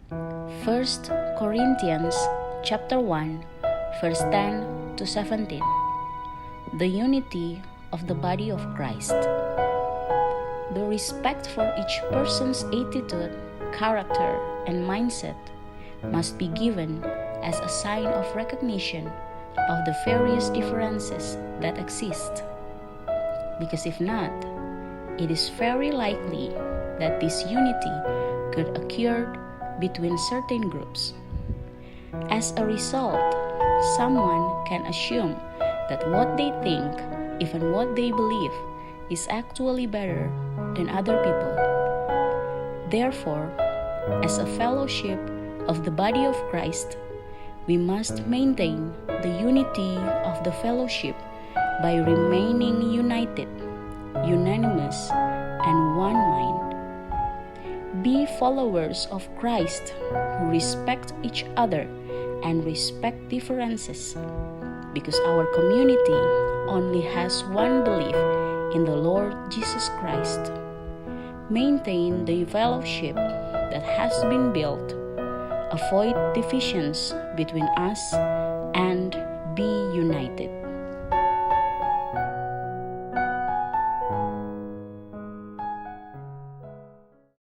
1 Corinthians chapter 1, verse 10 to 17. The unity of the body of Christ. The respect for each person's attitude, character, and mindset must be given as a sign of recognition of the various differences that exist. Because if not, it is very likely that this unity could occur between certain groups. As a result, someone can assume that what they think, even what they believe, is actually better than other people. Therefore, as a fellowship of the body of Christ, we must maintain the unity of the fellowship by remaining united, unanimous, and one mind. Be followers of Christ who respect each other and respect differences, because our community only has one belief in the Lord Jesus Christ. Maintain the fellowship that has been built. Avoid divisions between us and be united.